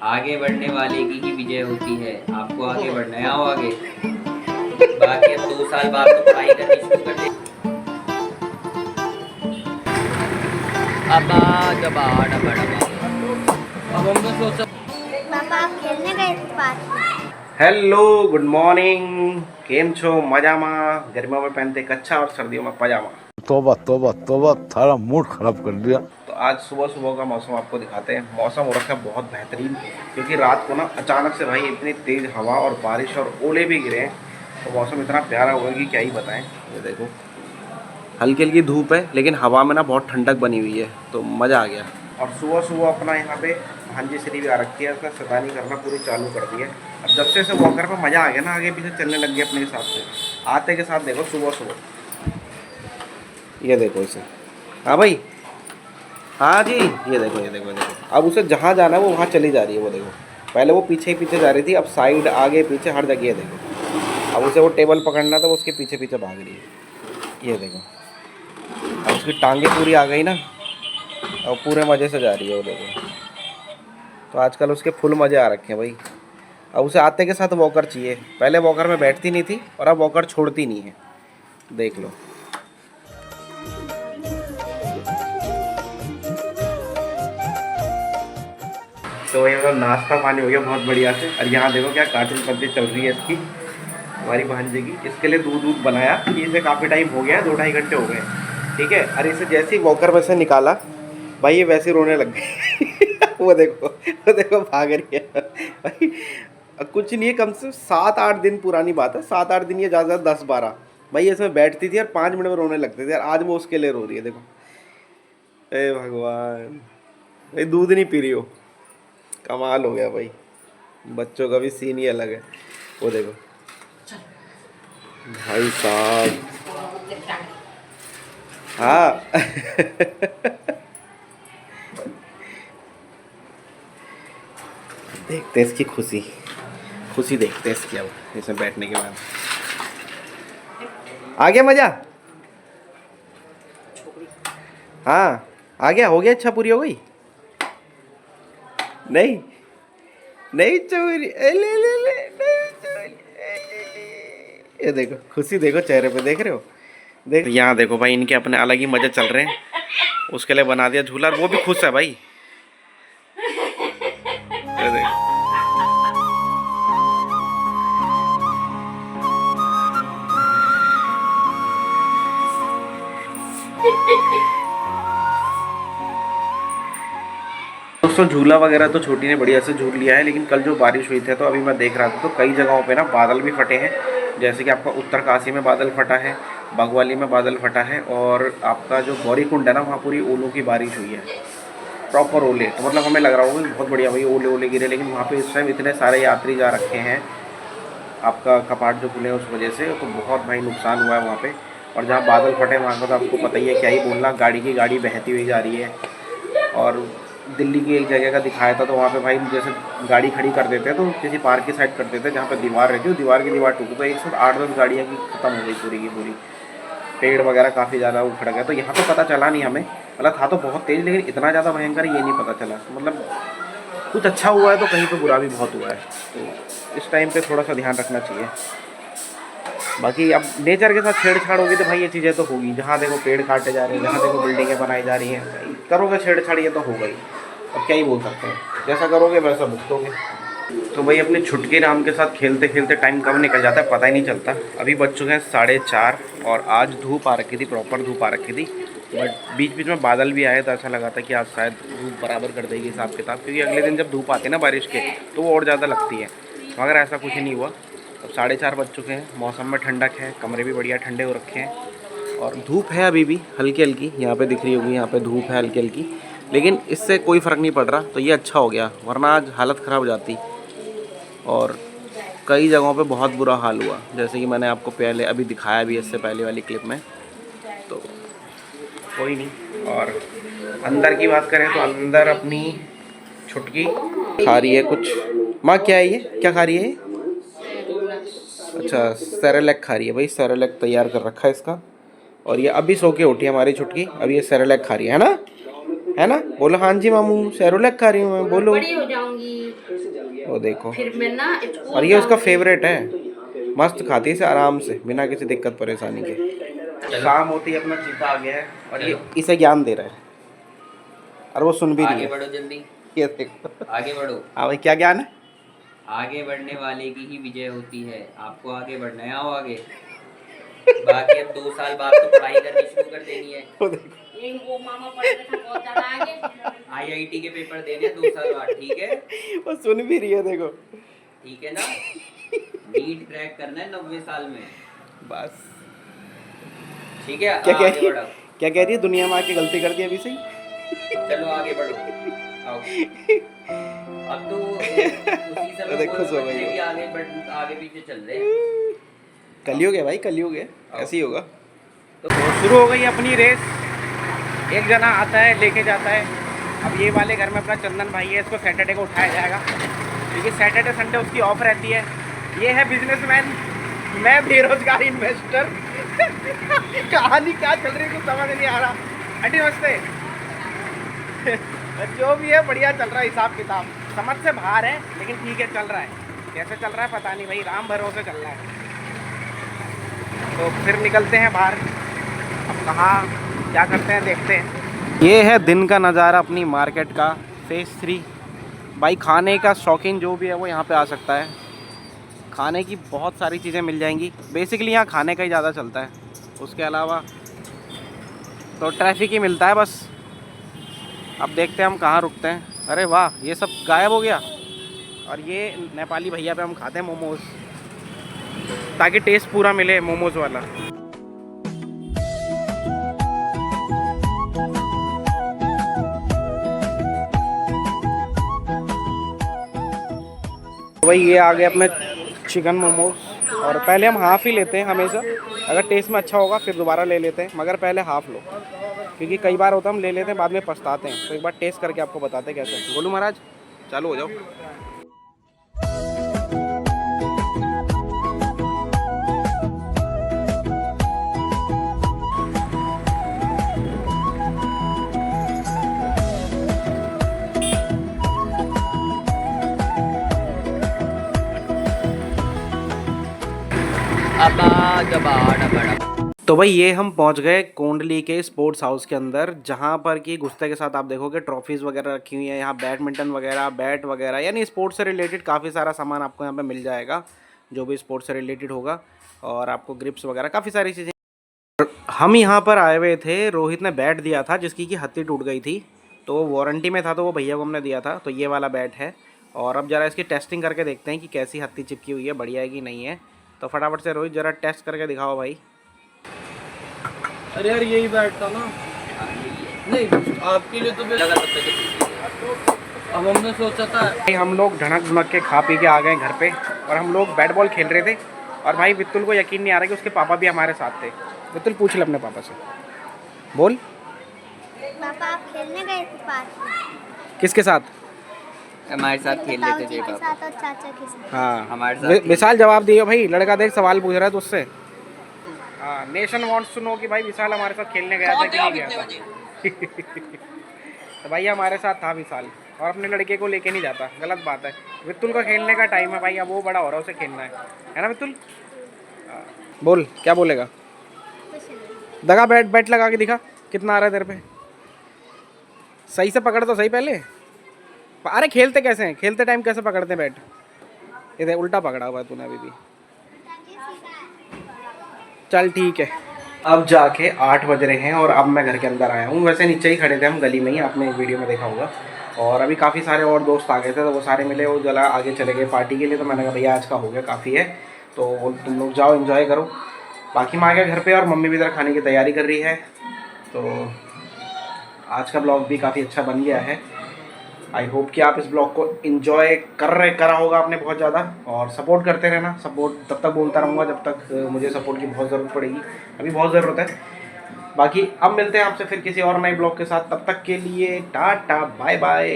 आगे बढ़ने वाले की ही विजय होती है। आपको आगे बढ़ना है, आओ आगे। बाकी अब 2 साल बाद तो पढ़ाई करनी शुरू कर दे। अब हम तो सोच पापा आप खेलने गए थे पार्क में। हेलो गुड मॉर्निंग, केम छो मजामा। गर्मियों में पहनते कच्छा और सर्दियों में पजामा। तोबा तोबा तोबा, थारा मूड खराब कर दिया। तो आज सुबह सुबह का मौसम आपको दिखाते हैं। मौसम हो रखा है बहुत बेहतरीन, क्योंकि रात को ना अचानक से भाई इतनी तेज़ हवा और बारिश और ओले भी गिरे हैं। तो मौसम इतना प्यारा हुआ कि क्या ही बताएं। ये देखो हल्की हल्की धूप है, लेकिन हवा में ना बहुत ठंडक बनी हुई है, तो मज़ा आ गया। और सुबह सुबह अपना यहाँ पे भांजी श्री भी आ रखी है, उसने शैतानी करना पूरी चालू कर दी है। अब जब से वॉकर पे मज़ा आ गया ना, आगे पीछे चलने लग गया अपने हिसाब से। आते के साथ देखो सुबह सुबह, ये देखो इसे। हाँ भाई, हाँ जी, ये देखो ये देखो ये देखो। अब उसे जहाँ जाना है वो वहाँ चली जा रही है। वो देखो, पहले वो पीछे ही पीछे जा रही थी, अब साइड आगे पीछे हर जगह। ये देखो, अब उसे वो टेबल पकड़ना था, वो उसके पीछे पीछे भाग रही है। ये देखो, अब उसकी टांगे पूरी आ गई ना, अब पूरे मज़े से जा रही है। वो देखो, तो आजकल उसके फुल मज़े आ रखे हैं भाई। अब उसे आते के साथ वॉकर चाहिए। पहले वॉकर में बैठती नहीं थी और अब वॉकर छोड़ती नहीं है, देख लो। तो ये मतलब नाश्ता पानी हो गया बहुत बढ़िया से। और यहाँ देखो क्या कार्टून पद्धति चल रही है इसकी, हमारी भांजे की। इसके लिए दूध दूध बनाया कि इसे काफ़ी टाइम हो गया, 2-2.5 घंटे हो गए, ठीक है। और इसे जैसे ही वॉकर में से निकाला भाई, ये वैसे रोने लग गई। वो देखो भाग रही है भाई। कुछ नहीं है, कम से कम 7-8 दिन पुरानी बात है। 7-8 दिन, ये ज़्यादा 10-12। भाई इसमें बैठती थी और 5 मिनट में रोने लगते थे यार। आज वो उसके लिए रो रही है, देखो। ए भगवान, भाई दूध नहीं पी रही हो, कमाल हो गया भाई। बच्चों का भी सीन ही अलग है। वो देखो भाई साहब, हाँ। देखते हैं इसकी खुशी देखते हैं इसकी। अब इसमें बैठने के बाद आ गया मजा। हाँ आ गया, हो गया, इच्छा पूरी हो गई। नहीं नहीं चोरी, ले ले ले, नहीं चोरी। ये देखो खुशी, देखो चेहरे पे, देख रहे हो। देख यहाँ देखो भाई, इनके अपने अलग ही मजे चल रहे हैं। उसके लिए बना दिया झूला, वो भी खुश है भाई। ये देखो, दोस्तों झूला वगैरह तो छोटी ने बढ़िया से झूल लिया है। लेकिन कल जो बारिश हुई थी, तो अभी मैं देख रहा था, तो कई जगहों पे ना बादल भी फटे हैं। जैसे कि आपका उत्तरकाशी में बादल फटा है, बागवाली में बादल फटा है, और आपका जो गौरीकुंड है ना, वहाँ पूरी ओलों की बारिश हुई है, प्रॉपर ओले। तो मतलब हमें लग रहा होगा कि बहुत बढ़िया भाई ओले ओले गिरे। लेकिन वहाँ पे इस टाइम इतने सारे यात्री जा रखे हैं, आपका कपाट जो खुले हैं उस वजह से, तो बहुत भाई नुकसान हुआ है वहाँ पे। और जहाँ बादल फटे वहाँ का तो आपको पता ही है, क्या ही बोलना। गाड़ी बहती हुई जा रही है। और दिल्ली की एक जगह का दिखाया था, तो वहाँ पे भाई जैसे गाड़ी खड़ी कर देते हैं, तो किसी पार्क की साइड कर देते हैं जहाँ पे दीवार रहती है, दीवार की दीवार टूटी, तो एक साथ 8-10 गाड़ियाँ की ख़त्म हो गई पूरी की पूरी। पेड़ वगैरह काफ़ी ज़्यादा उखड़ गए। तो यहाँ तो पता चला नहीं हमें, मतलब था तो बहुत तेज़, लेकिन इतना ज़्यादा भयंकर ये नहीं पता चला। मतलब कुछ अच्छा हुआ है तो कहीं पे बुरा भी बहुत हुआ है। तो इस टाइम पे थोड़ा सा ध्यान रखना चाहिए। बाकी अब नेचर के साथ छेड़छाड़ होगी तो भाई ये चीज़ें तो होगी। जहाँ देखो पेड़ काटे जा रहे हैं, जहाँ देखो बिल्डिंगें बनाई जा रही हैं, करोगे छेड़छाड़ ये तो होगा ही। अब क्या ही बोल सकते हैं, जैसा करोगे वैसा भुगतोगे। तो भाई अपने छुटके राम के साथ खेलते खेलते टाइम कब निकल जाता है पता ही नहीं चलता। अभी बज चुके हैं 4:30, और आज धूप आ रखी थी, प्रॉपर धूप आ रखी थी। बट बीच बीच में बादल भी आए, तो ऐसा लगा था कि आज शायद धूप बराबर कर देगी हिसाब किताब, क्योंकि अगले दिन जब धूप आती है ना बारिश के, तो वो और ज़्यादा लगती है। मगर ऐसा कुछ नहीं हुआ। अब 4:30 बज चुके हैं, मौसम में ठंडक है, कमरे भी बढ़िया ठंडे हो रखे हैं, और धूप है अभी भी हल्की हल्की। यहाँ पे दिख रही होगी, यहाँ पे धूप है हल्की हल्की, लेकिन इससे कोई फ़र्क नहीं पड़ रहा। तो ये अच्छा हो गया, वरना आज हालत ख़राब हो जाती। और कई जगहों पे बहुत बुरा हाल हुआ, जैसे कि मैंने आपको पहले अभी दिखाया भी इससे पहले वाली क्लिप में। तो कोई नहीं। और अंदर की बात करें तो अंदर अपनी छुटकी खा रही है कुछ। माँ क्या है ये, क्या खा रही है? अच्छा सेरेलैक खा रही है भाई, सेरेलैक तैयार कर रखा है इसका। और ये अभी सो के उठी है हमारी छुटकी, अभी ये सेरेलैक खा रही है ना, है ना? बोलो हाँ जी मामू, सेरेलैक खा रही हूँ मैं, बोलो। बड़ी हो जाऊंगी। वो देखो, फिर मैं ना और ये उसका फेवरेट है, मस्त खाती है इसे आराम से बिना किसी दिक्कत परेशानी के। शाम होती है अपना चीता आ गया है और ये इसे ज्ञान दे रहा है और वो सुन भी रही आगे है। बढ़ो जल्दी, ये देखो, आगे बढ़ो। हाँ भाई क्या ज्ञान है? आगे बढ़ने वाले की ही विजय होती है, आपको आगे बढ़ना है, आओ आगे। बाकी अब 2 साल बाद तो पढ़ाई करनी शुरू कर देनी है। वो देखो, वो मामा पढ़ रहे थे बहुत ज्यादा आगे। आईआईटी के पेपर देने हैं 2 साल बाद, ठीक है? वो सुन भी रही है देखो। ठीक है ना? नीट क्रैक करना है 90 साल में, बस ठीक है? क्या कह आगे रही है? बढ़ो, क्या कह रही है? दुनिया में आके गलती कर दी अभी से ही। चलो आगे बढ़ो, आओ। अब तो उसी समय देखो वो सो बच्चे भाई। भी आगे पीछे चल रहे हैं। कलयुग है भाई, कलयुग है, ऐसे ही होगा। तो शुरू हो गई अपनी रेस। एक जना आता है लेके जाता है। अब ये वाले घर में अपना चंदन भाई है, इसको सैटरडे को उठाया जाएगा क्योंकि सैटरडे संडे उसकी ऑफ रहती है। ये है बिजनेसमैन, मैं बेरोजगार इन्वेस्टर। कहानी क्या चल रही है कुछ समझ नहीं आ रहा। आंटी नमस्ते। जो भी है बढ़िया चल रहा है, हिसाब किताब समझ से बाहर है लेकिन ठीक है, चल रहा है। कैसे चल रहा है पता नहीं भाई, राम भरोसे चल रहा है। तो फिर निकलते हैं बाहर, अब कहाँ क्या करते हैं देखते हैं। ये है दिन का नज़ारा अपनी मार्केट का, फेज 3। भाई खाने का शौकीन जो भी है वो यहाँ पे आ सकता है। खाने की बहुत सारी चीज़ें मिल जाएंगी। बेसिकली यहाँ खाने का ही ज़्यादा चलता है, उसके अलावा तो ट्रैफिक ही मिलता है बस। अब देखते हैं हम कहाँ रुकते हैं। अरे वाह, ये सब गायब हो गया। और ये नेपाली भैया पे हम खाते हैं मोमोज़, ताकि टेस्ट पूरा मिले मोमोज़ वाला। तो भाई ये आ गए अपने चिकन मोमोज़, और पहले हम हाफ़ ही लेते हैं हमेशा। अगर टेस्ट में अच्छा होगा फिर दोबारा ले लेते हैं, मगर पहले हाफ़ लो, क्योंकि कई बार होता है हम ले लेते हैं बाद में पछताते हैं। तो एक बार टेस्ट करके आपको बताते हैं कैसे। बोलूँ महाराज, चालू हो जाओ। तो भाई ये हम पहुंच गए कोंडली के स्पोर्ट्स हाउस के अंदर, जहां पर कि घुसते के साथ आप देखोगे ट्रॉफीज़ वगैरह रखी हुई हैं। यहाँ बैडमिंटन वगैरह, बैट वगैरह, यानी स्पोर्ट्स से रिलेटेड काफ़ी सारा सामान आपको यहाँ पे मिल जाएगा, जो भी स्पोर्ट्स से रिलेटेड होगा। और आपको ग्रिप्स वगैरह काफ़ी सारी चीज़ें। हम यहाँ पर आए हुए थे, रोहित ने बैट दिया था जिसकी कि हत्ती टूट गई थी, तो वारंटी में था, तो वो भैया को हमने दिया था। तो ये वाला बैट है, और अब ज़रा इसकी टेस्टिंग करके देखते हैं कि कैसी हत्ती चिपकी हुई है, बढ़िया है कि नहीं है। तो फटाफट से रोहित ज़रा टेस्ट करके दिखाओ भाई। अरे यार यही बैट था ना? नहीं आपके लिए तो लगा तब तक अब हमने सोचा था। भाई हम लोग ढनक ढुनक के खा पी के आ गए घर पे, और हम लोग बैट बॉल खेल रहे थे। और भाई वित्तुल को यकीन नहीं आ रहा कि उसके पापा भी हमारे साथ थे। वित्तुल पूछ ले अपने पापा से, बोल। पापा आप खेलने गए थे पार्क में? किसके साथ? हमारे साथ खेल लेते ताऊ जी थे के पापा। साथ और चाचा के साथ। हाँ हमारे साथ विशाल जवाब दिए भाई, लड़का देख सवाल पूछ रहा है तुझसे। हाँ, नेशन वांट्स टू नो कि भाई विशाल हमारे साथ खेलने गया था कि नहीं गया था। तो भाई हमारे साथ था विशाल, और अपने लड़के को लेके नहीं जाता, गलत बात है। वित्तुल का खेलने का टाइम है भाई, अब वो बड़ा हो रहा है, उसे खेलना है ना वित्तुल? बोल क्या बोलेगा? दगा बैट बैट लगा के दिखा कितना आ रहा है तेरे पे। सही से पकड़ तो सही पहले। अरे खेलते कैसे हैं, खेलते टाइम कैसे पकड़ते हैं बैट? इधर उल्टा पकड़ा हुआ है तूने अभी भी। चल ठीक है। अब जाके 8 बज रहे हैं और अब मैं घर के अंदर आया हूँ। वैसे नीचे ही खड़े थे हम गली में ही, आपने वीडियो में देखा होगा। और अभी काफ़ी सारे और दोस्त आ गए थे, तो वो सारे मिले, वो जला आगे चले गए पार्टी के लिए। तो मैंने कहा भैया आज का हो गया, काफ़ी है, तो तुम लोग जाओ एंजॉय करो। बाकी मैं आ गया घर पे, और मम्मी भी इधर खाने की तैयारी कर रही है। तो आज का ब्लॉग भी काफ़ी अच्छा बन गया है। आई होप कि आप इस ब्लॉग को इन्जॉय करा होगा आपने बहुत ज़्यादा, और सपोर्ट करते रहना। सपोर्ट तब तक बोलता रहूँगा जब तक मुझे सपोर्ट की बहुत ज़रूरत पड़ेगी, अभी बहुत ज़रूरत है। बाकी अब मिलते हैं आपसे फिर किसी और नए ब्लॉग के साथ, तब तक के लिए टाटा बाय बाय।